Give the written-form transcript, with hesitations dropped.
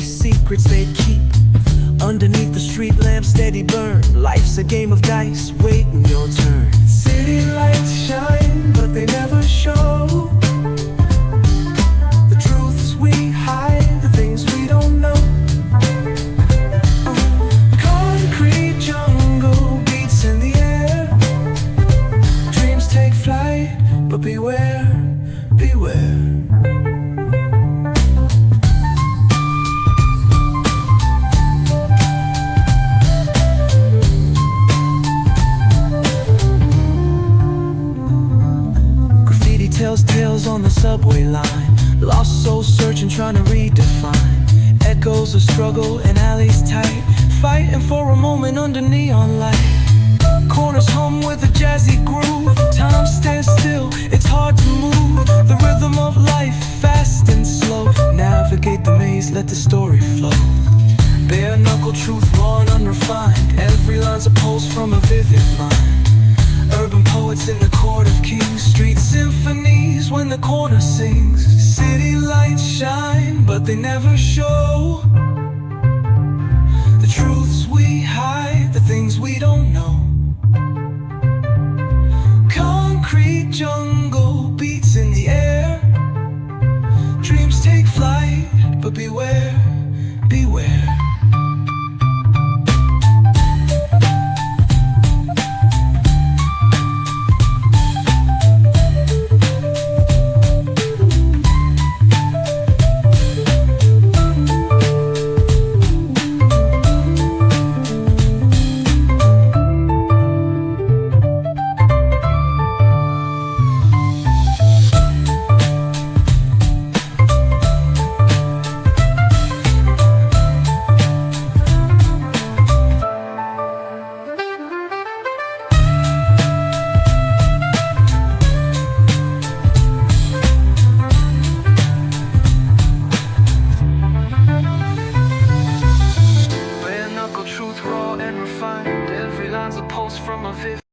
secrets they keep underneath the street lamp, steady burn. Life's a game of dice, waiting your turn. City lights shine, but they never show the truths we hide, the things we don't know. Concrete jungle beats in the air. Dreams take flight, but beware, beware. Tells tales on the subway line. Lost souls searching, trying to redefine. Echoes of struggle in alleys tight, fighting for a moment under neon light. Corners hum with a jazzy groove. Time stands still, it's hard to move. The rhythm of life, fast and slow. Navigate the maze, let the story flow. Bare knuckle truth, raw and unrefined. Every line's a pulse from a vivid mind. Urban poets in the court of kings. Street symphonies when the corner sings. City lights shine, but they never show the truths we hide, the things we don't know. Concrete jungle beats in the air. Dreams take flight, but beware, beware. Truth raw and refined. Every line's a pulse from a vivid